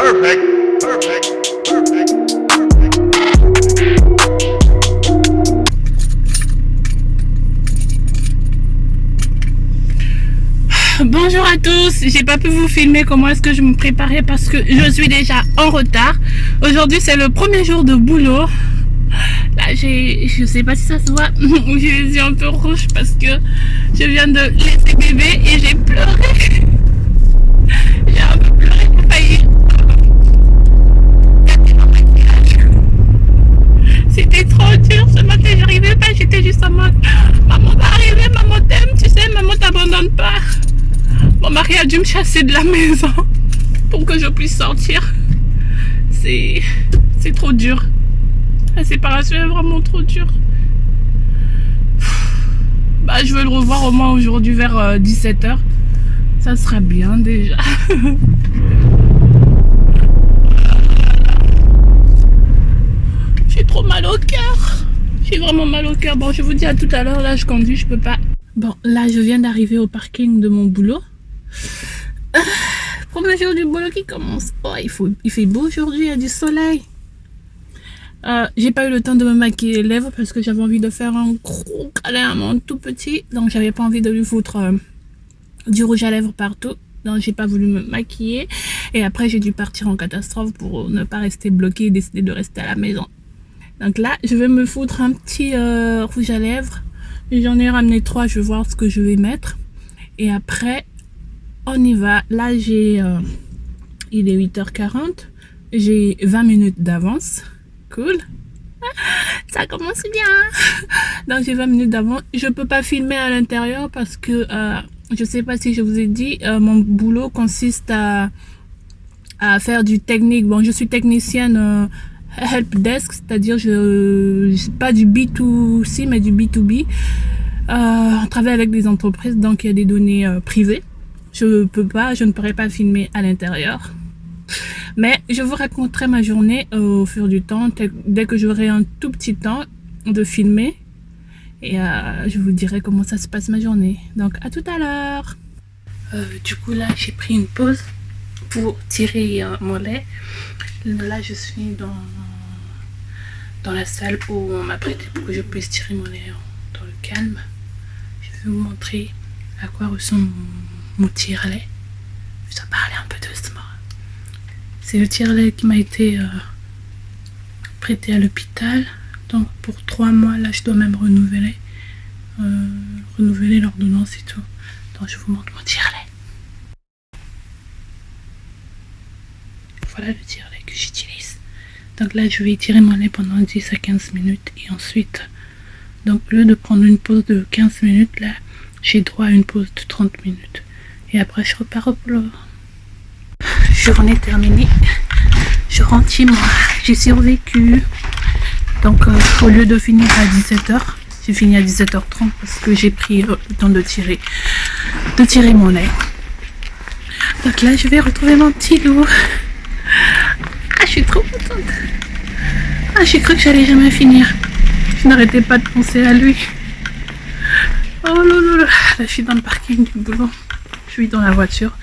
Bonjour à tous, j'ai pas pu vous filmer comment est-ce que je me préparais parce que je suis déjà en retard. Aujourd'hui c'est le premier jour de boulot. Là je sais pas si ça se voit, j'ai les yeux un peu rouges parce que je viens de laisser bébé et j'ai pleuré. J'ai un peu pleuré, j'ai failli. C'était trop dur ce matin, j'arrivais pas, j'étais juste en mode maman va arriver, maman t'aime, tu sais, maman t'abandonne pas. Mon mari a dû me chasser de la maison pour que je puisse sortir. C'est trop dur. La séparation est vraiment trop dure. Bah, je veux le revoir au moins aujourd'hui vers 17h. Ça sera bien déjà. J'ai trop mal au cœur. J'ai vraiment mal au cœur. Bon, je vous dis à tout à l'heure. Là, je conduis, je peux pas. Bon, là, je viens d'arriver au parking de mon boulot. Premier jour du boulot qui commence. Oh, il fait beau aujourd'hui, il y a du soleil. J'ai pas eu le temps de me maquiller les lèvres parce que j'avais envie de faire un gros câlin à mon tout petit. Donc, j'avais pas envie de lui foutre du rouge à lèvres partout. Donc, j'ai pas voulu me maquiller. Et après, j'ai dû partir en catastrophe pour ne pas rester bloquée et décider de rester à la maison. Donc là, je vais me foutre un petit rouge à lèvres. J'en ai ramené 3, je vais voir ce que je vais mettre. Et après, on y va. Là, il est 8h40. J'ai 20 minutes d'avance. Cool. Ça commence bien. Donc, j'ai 20 minutes d'avance. Je peux pas filmer à l'intérieur parce que, je sais pas si je vous ai dit, mon boulot consiste à faire du technique. Bon, je suis technicienne help desk, c'est-à-dire pas du B2C, mais du B2B. On travaille avec des entreprises, donc il y a des données privées. Je ne pourrais pas filmer à l'intérieur. Mais je vous raconterai ma journée au fur du temps, dès que j'aurai un tout petit temps de filmer. Et je vous dirai comment ça se passe ma journée. Donc à tout à l'heure. Du coup là, j'ai pris une pause pour tirer mon lait. Là, je suis dans la salle où on m'a prêté pour que je puisse tirer mon lait dans le calme. Je vais vous montrer à quoi ressemble mon tire-lait. Je dois parler un peu doucement. C'est le tire-lait qui m'a été prêté à l'hôpital. Donc pour 3 mois, là, je dois même renouveler l'ordonnance et tout. Donc je vous montre mon tire-lait. Voilà le tire-lait que j'utilise. Donc là, je vais étirer mon lait pendant 10 à 15 minutes. Et ensuite, donc au lieu de prendre une pause de 15 minutes, là, j'ai droit à une pause de 30 minutes. Et après, je repars au boulot. Journée terminée. Je rentre chez moi. J'ai survécu. Donc, au lieu de finir à 17h, j'ai fini à 17h30 parce que j'ai pris le temps de tirer mon lait. Donc là, je vais retrouver mon petit loup. Ah, je suis trop contente. Ah, j'ai cru que j'allais jamais finir. Je n'arrêtais pas de penser à lui. Oh là là là. Là, je suis dans le parking du boulot. Je suis dans la voiture.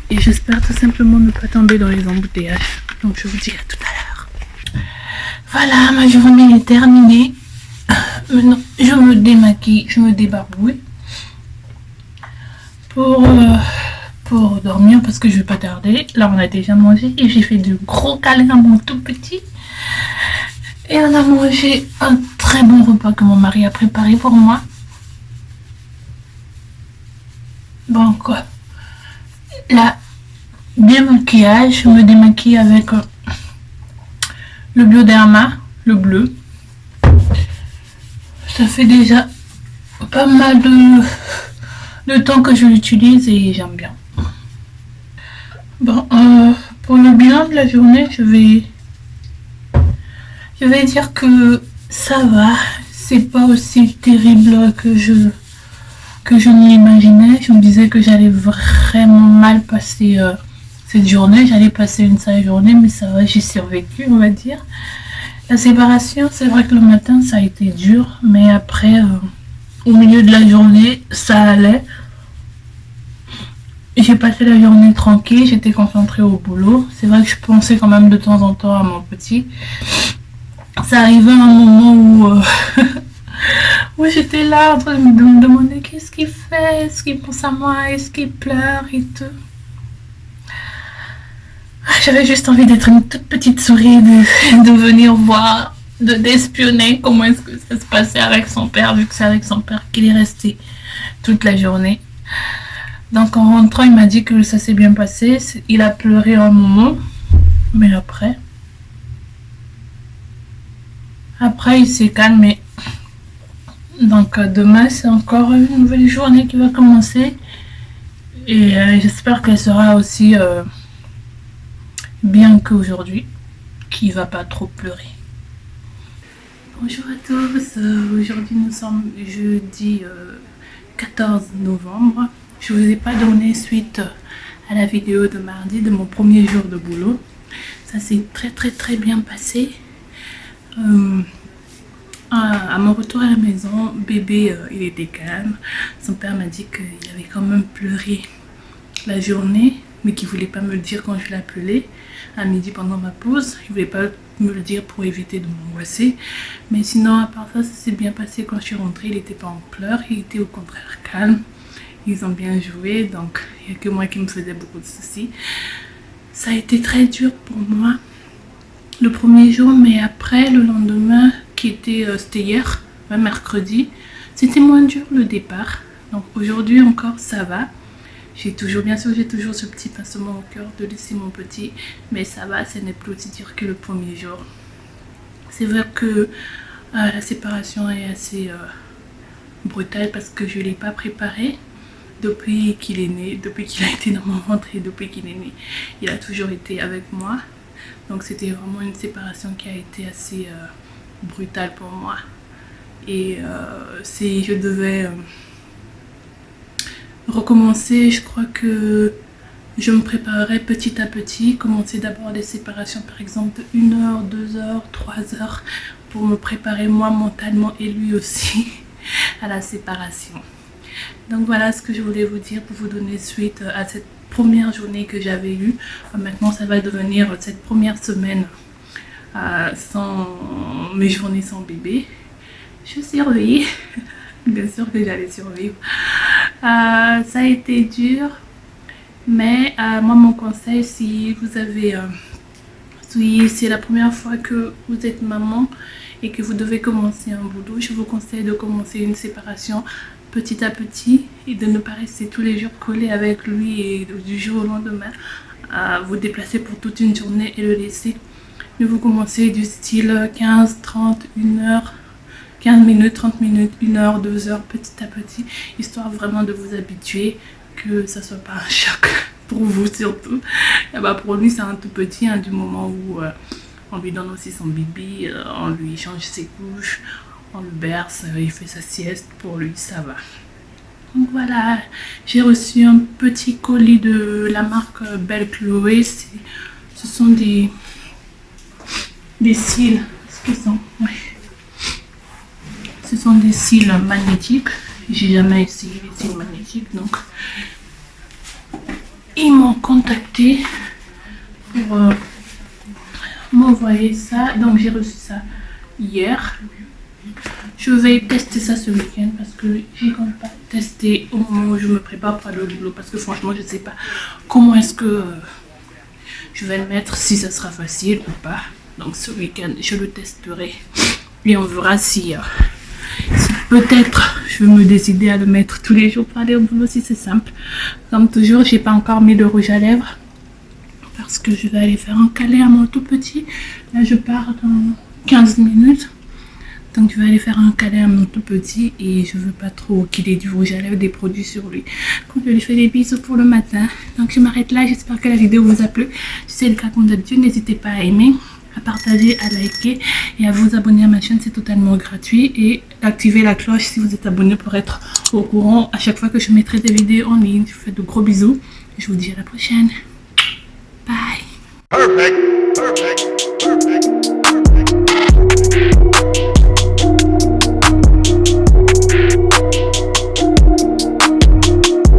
Et j'espère tout simplement ne pas tomber dans les embouteillages. Donc, je vous dis à tout à l'heure. Voilà, ma journée est terminée. Maintenant, je me démaquille, je me débarbouille. Pour dormir parce que je vais pas tarder. Là, on a déjà mangé et j'ai fait de gros câlins à mon tout petit. Et on a mangé un très bon repas que mon mari a préparé pour moi. Bon, quoi. Là, démaquillage. Je me démaquille avec le Bioderma, le bleu. Ça fait déjà pas mal de temps que je l'utilise et j'aime bien. Bon, pour le bilan de la journée, je vais dire que ça va. C'est pas aussi terrible que je ne l'imaginais. Je me disais que j'allais vraiment mal passer cette journée. J'allais passer une sale journée, mais ça va, j'ai survécu, on va dire. La séparation, c'est vrai que le matin, ça a été dur, mais après, au milieu de la journée, ça allait. J'ai passé la journée tranquille, j'étais concentrée au boulot. C'est vrai que je pensais quand même de temps en temps à mon petit. Ça arrivait un moment où, où j'étais là en train de me demander qu'est-ce qu'il fait, est-ce qu'il pense à moi, est-ce qu'il pleure et tout. J'avais juste envie d'être une toute petite souris, de venir voir, d'espionner comment est-ce que ça se passait avec son père, vu que c'est avec son père qu'il est resté toute la journée. Donc en rentrant, il m'a dit que ça s'est bien passé. Il a pleuré un moment, mais après il s'est calmé. Donc demain, c'est encore une nouvelle journée qui va commencer. Et j'espère qu'elle sera aussi bien qu'aujourd'hui, qu'il va pas trop pleurer. Bonjour à tous, aujourd'hui nous sommes jeudi 14 novembre. Je vous ai pas donné suite à la vidéo de mardi de mon premier jour de boulot. Ça s'est très bien passé. À mon retour à la maison, bébé il était calme. Son père m'a dit qu'il avait quand même pleuré la journée, mais qu'il voulait pas me le dire quand je l'appelais à midi pendant ma pause. Il voulait pas me le dire pour éviter de m'angoisser. Mais sinon, à part ça, ça s'est bien passé. Quand je suis rentrée, il n'était pas en pleurs, il était au contraire calme. Ils ont bien joué, donc il n'y a que moi qui me faisais beaucoup de soucis. Ça a été très dur pour moi le premier jour, mais après, le lendemain, c'était hier, mercredi, c'était moins dur le départ. Donc aujourd'hui encore, ça va. J'ai toujours ce petit pincement au cœur de laisser mon petit, mais ça va, ce n'est plus aussi dur que le premier jour. C'est vrai que la séparation est assez brutale parce que je ne l'ai pas préparé depuis qu'il est né, depuis qu'il a été dans mon ventre et depuis qu'il est né. Il a toujours été avec moi. Donc c'était vraiment une séparation qui a été assez brutale pour moi. Et je devais recommencer, je crois que je me préparerais petit à petit, commencer d'abord les séparations par exemple de 1 heure, 2 heures, 3 heures pour me préparer moi mentalement et lui aussi à la séparation. Donc voilà ce que je voulais vous dire pour vous donner suite à cette première journée que j'avais eue. Maintenant ça va devenir cette première semaine sans mes journées sans bébé. Je survis. Bien sûr que j'allais survivre. Ça a été dur, mais moi mon conseil, si vous avez si c'est la première fois que vous êtes maman et que vous devez commencer un boulot, je vous conseille de commencer une séparation petit à petit et de ne pas rester tous les jours collé avec lui et du jour au lendemain vous déplacer pour toute une journée et le laisser. Mais vous commencez du style 15, 30, 1 heure, 15 minutes, 30 minutes, 1 heure, 2 heures, petit à petit, histoire vraiment de vous habituer, que ça soit pas un choc pour vous surtout. Et pour lui c'est un tout petit, du moment où on lui donne aussi son bibi, on lui change ses couches, on le berce, il fait sa sieste, pour lui ça va. Donc voilà, j'ai reçu un petit colis de la marque Belle Chloé. Ce sont des cils, ce qu'ils sont, ouais. Ce sont des cils magnétiques. J'ai jamais essayé les cils magnétiques, donc ils m'ont contacté pour m'envoyer ça. Donc j'ai reçu ça hier. Je vais tester ça ce week-end parce que j'ai quand même pas testé au moment où je me prépare pour le boulot, parce que franchement je sais pas comment est-ce que je vais le mettre, si ça sera facile ou pas. Donc ce week-end je le testerai et on verra si peut-être je vais me décider à le mettre tous les jours pour aller au boulot, si c'est simple. Comme toujours, j'ai pas encore mis le rouge à lèvres parce que je vais aller faire un câlin à mon tout petit. Là je pars dans 15 minutes. Donc je vais aller faire un câlin à mon tout petit et je veux pas trop qu'il ait du rouge à lèvres, des produits sur lui. Donc je lui fais des bisous pour le matin. Donc je m'arrête là, j'espère que la vidéo vous a plu. Si c'est le cas comme d'habitude, n'hésitez pas à aimer, à partager, à liker et à vous abonner à ma chaîne, c'est totalement gratuit. Et activer la cloche si vous êtes abonné pour être au courant à chaque fois que je mettrai des vidéos en ligne. Je vous fais de gros bisous. Je vous dis à la prochaine. Bye. Perfect.